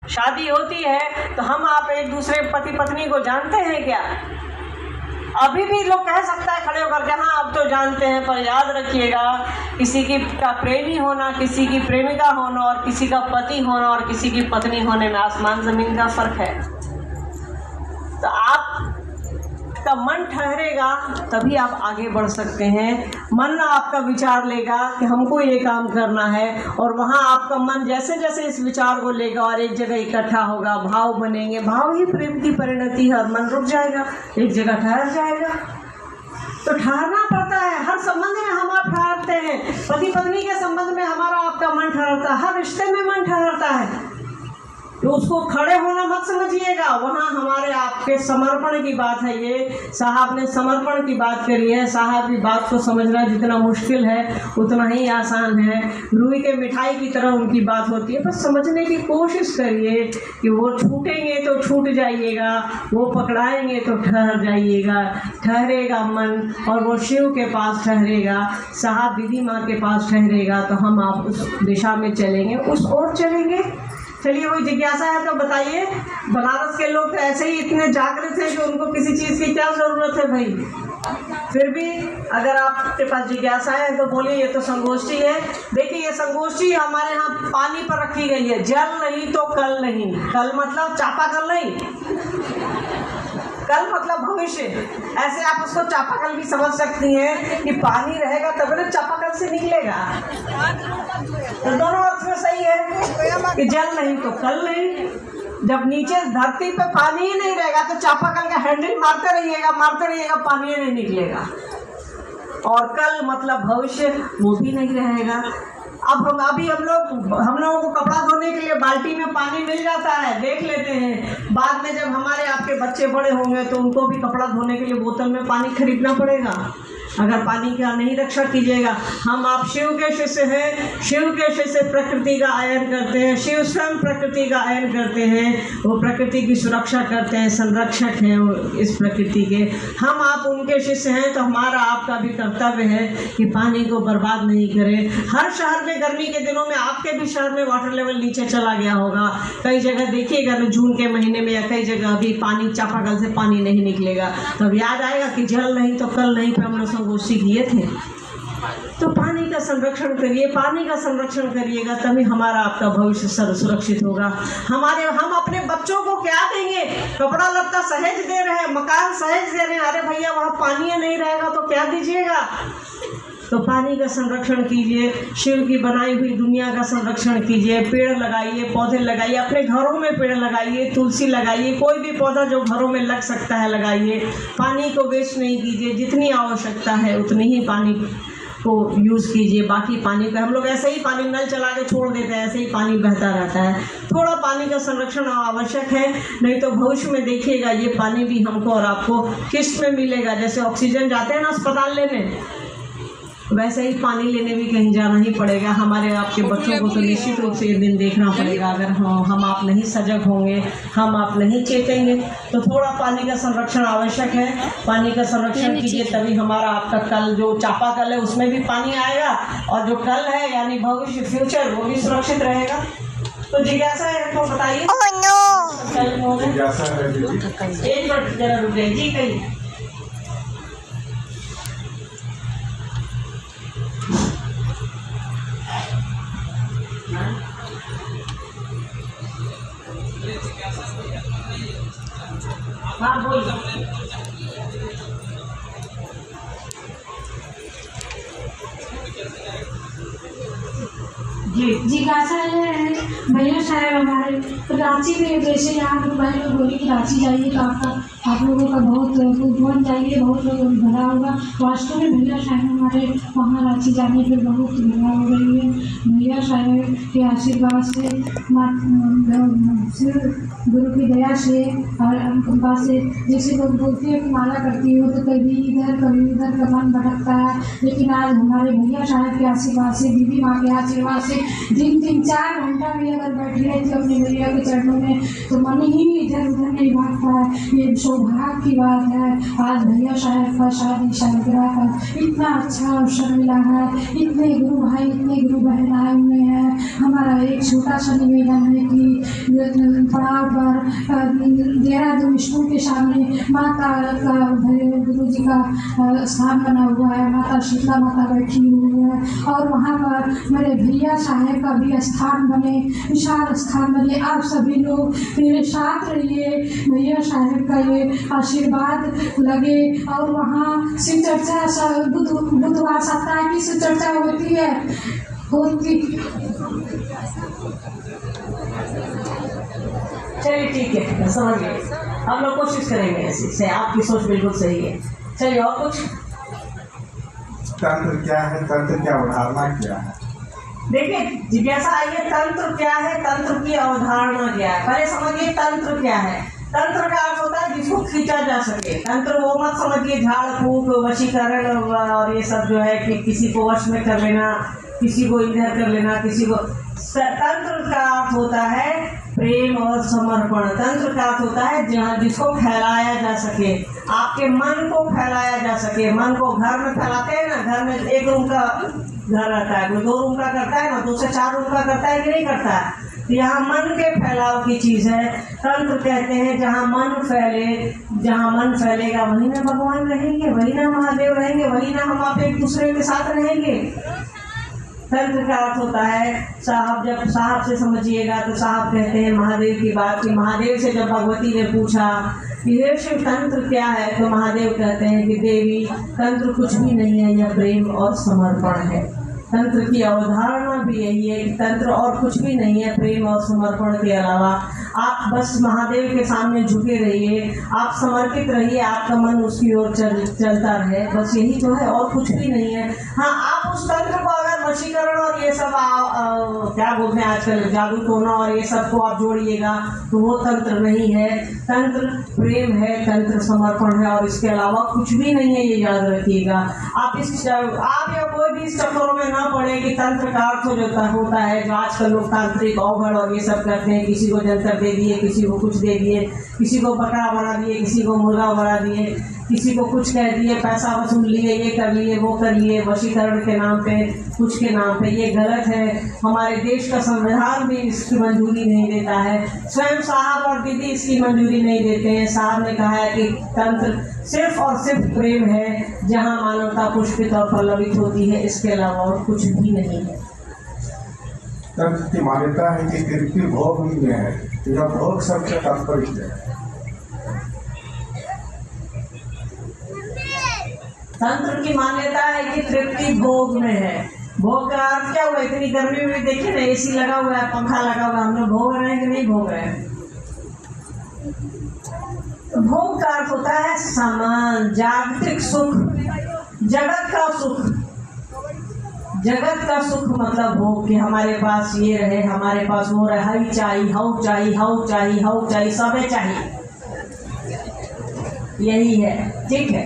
शादी होती है तो हम आप एक दूसरे पति पत्नी को जानते हैं क्या? अभी भी लोग कह सकता है खड़े होकर के, हाँ अब तो जानते हैं, पर याद रखिएगा किसी की का प्रेमी होना, किसी की प्रेमिका होना और किसी का पति होना और किसी की पत्नी होने में आसमान जमीन का फर्क है। तो आपका मन ठहरेगा तभी आप आगे बढ़ सकते हैं। मन आपका विचार लेगा कि हमको ये काम करना है, और वहाँ आपका मन जैसे जैसे इस विचार को लेगा और एक जगह इकट्ठा होगा, भाव बनेंगे, भाव ही प्रेम की परिणति है और मन रुक जाएगा, एक जगह ठहर जाएगा। तो ठहरना पड़ता है, हर संबंध में हम आप ठहरते हैं। पति पत्नी के संबंध में हमारा आपका मन ठहरता है, हर रिश्ते में मन ठहरता है। तो उसको खड़े होना मत समझिएगा, वहाँ हमारे आपके समर्पण की बात है। ये साहब ने समर्पण की बात करी है। साहब की बात को समझना जितना मुश्किल है उतना ही आसान है। रूई के मिठाई की तरह उनकी बात होती है, बस समझने की कोशिश करिए कि वो छूटेंगे तो छूट जाइएगा, वो पकड़ाएंगे तो ठहर जाइएगा। ठहरेगा मन और वो शिव के पास ठहरेगा, साहब दीदी माँ के पास ठहरेगा, तो हम आप उस दिशा में चलेंगे, उस ओर चलेंगे। चलिए, कोई जिज्ञासा है तो बताइए। बनारस के लोग तो ऐसे ही इतने जागृत हैं कि उनको किसी चीज़ की क्या ज़रूरत है भाई। फिर भी अगर आपके पास जिज्ञासा है तो बोलिए। ये तो संगोष्ठी है। देखिए, ये संगोष्ठी हमारे यहाँ पानी पर रखी गई है। जल नहीं तो कल नहीं। कल मतलब चापाकल नहीं, कल मतलब भविष्य। ऐसे आप उसको चापाकल भी समझ सकती हैं कि पानी रहेगा तब ना चापाकल से निकलेगा। तो दोनों अर्थ में सही है कि जल नहीं तो कल नहीं। जब नीचे धरती पे पानी ही नहीं रहेगा तो चापाकल का हैंडल मारते रहिएगा, पानी ही नहीं निकलेगा। और कल मतलब भविष्य, वो भी नहीं रहेगा। अब हम लोगों को कपड़ा धोने के लिए बाल्टी में पानी मिल जाता है, देख लेते हैं। बाद में जब हमारे आपके बच्चे बड़े होंगे तो उनको भी कपड़ा धोने के लिए बोतल में पानी खरीदना पड़ेगा। अगर पानी का नहीं रक्षा कीजिएगा। हम आप शिव के शिष्य हैं, शिव के शिष्य प्रकृति का आयन करते हैं। शिव स्वयं प्रकृति का आयन करते हैं, वो प्रकृति की सुरक्षा करते हैं, संरक्षक हैं वो इस प्रकृति के। हम आप उनके शिष्य हैं, तो हमारा आपका भी कर्तव्य है कि पानी को बर्बाद नहीं करें। हर शहर में गर्मी के दिनों में, आपके भी शहर में वाटर लेवल नीचे चला गया होगा। कई जगह देखिएगा ना, जून के महीने में या कई जगह अभी पानी चापाकल से पानी नहीं निकलेगा। तब याद आएगा कि जल नहीं तो कल नहीं, पर हम लोग संगोष्ठी किए थे। तो पानी का संरक्षण करिए, पानी का संरक्षण करिएगा तभी हमारा आपका भविष्य सुरक्षित होगा। हम अपने बच्चों को क्या देंगे? कपड़ा लत्ता सहेज दे रहे हैं, मकान सहेज दे रहे हैं, अरे भैया वहाँ पानी नहीं रहेगा तो क्या दीजिएगा? तो पानी का संरक्षण कीजिए, शिव की बनाई हुई दुनिया का संरक्षण कीजिए। पेड़ लगाइए, पौधे लगाइए, अपने घरों में पेड़ लगाइए, तुलसी लगाइए, कोई भी पौधा जो घरों में लग सकता है लगाइए। पानी को वेस्ट नहीं कीजिए, जितनी आवश्यकता है उतनी ही पानी को यूज़ कीजिए। बाकी पानी का हम लोग ऐसे ही पानी नल चला के छोड़ देते हैं, ऐसे ही पानी बहता रहता है। थोड़ा पानी का संरक्षण आवश्यक है, नहीं तो भविष्य में देखिएगा ये पानी भी हमको और आपको किस्त में मिलेगा। जैसे ऑक्सीजन जाते हैं ना अस्पताल लेने, वैसे ही पानी लेने भी कहीं जाना ही पड़ेगा। हमारे आपके बच्चों को तो निश्चित रूप से ये दिन देखना पड़ेगा। अगर हम आप नहीं सजग होंगे, हम आप नहीं चेतेंगे, तो थोड़ा पानी का संरक्षण आवश्यक है। पानी का संरक्षण कीजिए, तभी हमारा आपका कल जो चापाकल है उसमें भी पानी आएगा, और जो कल है यानी भविष्य, फ्यूचर, वो भी सुरक्षित रहेगा। तो जिज्ञासा है तो बताइए। एक मिनट जरा रुक जाइए जी। कहीं हाँ बोलिए। जिज्ञासा है भैया साहब हमारे रांची में, जैसे यहाँ भाई लोग बोली कि रांची जाइए तो आप लोगों का बहुत पहुँच जाइए, बहुत लोग भरा होगा। वास्तव में भैया साहब हमारे वहाँ रांची जाने पर बहुत भरा हो रही है। भैया साहब के आशीर्वाद से, गुरु की दया से और कृपा से, जैसे लोग बोलते हैं कि माला करती हो तो कभी इधर कभी उधर का मन भटकता है, लेकिन आज हमारे भैया साहब के आशीर्वाद से, दीदी माँ के आशीर्वाद से दिन 3-4 घंटा भी अगर बैठ रहे थे अपने भैया के चरणों में तो मन ही इधर उधर नहीं भागता है। ये सौभाग्य की बात है। आज भैया साहब का शादी सालगिरह का इतना अच्छा अवसर मिला है, इतने गुरु भाई इतने गुरु बहन आए हुए हैं। हमारा एक छोटा सा निवेदन है कि पड़ाव पर देहरादून स्कूल के सामने माता का गुरु जी का स्थान बना हुआ है, माता शीतला माता बैठी हुई है, और वहाँ पर मेरे भैया साहब का भी स्थान बने, विशाल स्थान बने। आप सभी लोग मेरे साथ रहिए, भैया साहब का ये आशीर्वाद लगे। और वहाँ शिव चर्चा बुधवार सप्ताह की शिव चर्चा होती है चलिए ठीक है, मैं समझ गए। हम लोग कोशिश करेंगे ऐसी से, आपकी सोच बिल्कुल सही है। चलिए और कुछ। तंत्र क्या है, तंत्र की अवधारणा क्या है? देखिए जिज्ञासा आई है, तंत्र क्या है, तंत्र की अवधारणा क्या है। पहले समझिए तंत्र क्या है। तंत्र का अर्थ होता है जिसको खींचा जा सके। तंत्र वो मत समझिए झाड़ फूक वशीकरण और ये सब जो है कि किसी को वश में कर लेना, किसी को इधर कर लेना, किसी को। तंत्र का अर्थ होता है प्रेम और समर्पण। तंत्र का अर्थ होता है जहाँ जिसको फैलाया जा सके, आपके मन को फैलाया जा सके। मन को घर में फैलाते हैं ना, घर में एक रूम का घर रहता है, कोई 2 रूम का करता है ना, 2 से 4 रूम का करता है कि नहीं करता है। तो यहाँ मन के फैलाव की चीज है। तंत्र कहते हैं जहाँ मन फैले, जहाँ मन फैलेगा वही ना भगवान रहेंगे, वही ना महादेव रहेंगे, वही ना हम आप एक दूसरे के साथ रहेंगे। तंत्र का अर्थ होता है साहब, जब साहब से समझिएगा तो साहब कहते हैं महादेव की बात की। महादेव से जब भगवती ने पूछा कि हे शिव तंत्र क्या है, तो महादेव कहते हैं कि देवी तंत्र कुछ भी नहीं है, यह प्रेम और समर्पण है। तंत्र की अवधारणा भी यही है कि तंत्र और कुछ भी नहीं है, प्रेम और समर्पण के अलावा। आप बस महादेव के सामने झुके रहिए, आप समर्पित रहिए, आपका मन उसकी ओर चलता रहे, बस यही तो है, और कुछ भी नहीं है। हाँ, आप उस तंत्र को अगर वशीकरण और ये सब क्या बोलते हैं आजकल जादू टोना और ये सब को आप जोड़िएगा तो वो तंत्र नहीं है। तंत्र प्रेम है, तंत्र समर्पण है, और इसके अलावा कुछ भी नहीं है, ये याद रखिएगा। आप या कोई भी इस चक्करों में ना पड़े कि तंत्र का अर्थ जो होता है, जो आजकल लोग तांत्रिक अवघड़ और ये सब करते हैं, किसी को जंतर दे दिए, किसी को कुछ दे दिए, किसी को बकरा बना दिए, किसी को मुर्गा बना दिए, किसी को कुछ कह दिए, पैसा वसूल लिए, ये कर लिए, वो कर लिए, वशीकरण के नाम पे, कुछ के नाम पे। ये गलत है। हमारे देश का संविधान भी इसकी मंजूरी नहीं देता है, स्वयं साहब और दीदी इसकी मंजूरी नहीं देते हैं। साहब ने कहा है कि तंत्र सिर्फ और सिर्फ प्रेम है, जहाँ मानवता पुष्पित और पल्लवित होती है, इसके अलावा और कुछ भी नहीं है। तंत्र की मान्यता है कि तृप्ति भोग में है, यह भोग सबसे तात्पर्य है। तंत्र की मान्यता है कि तृप्ति भोग में है। भोग का अर्थ क्या हुआ? इतनी गर्मी में देखिए ना, एसी लगा हुआ है, पंखा लगा हुआ है, हम लोग भोग रहे हैं कि नहीं भोग रहे हैं? तो भोग का अर्थ होता है सामान, जागतिक सुख, जगत का सुख। जगत का सुख मतलब भोग, कि हमारे पास ये रहे, हमारे पास वो रहे, हई चाहिए, हऊ चाहिए, हऊ चाहिए, हऊ चाहिए, सबे चाहिए, यही है। ठीक है।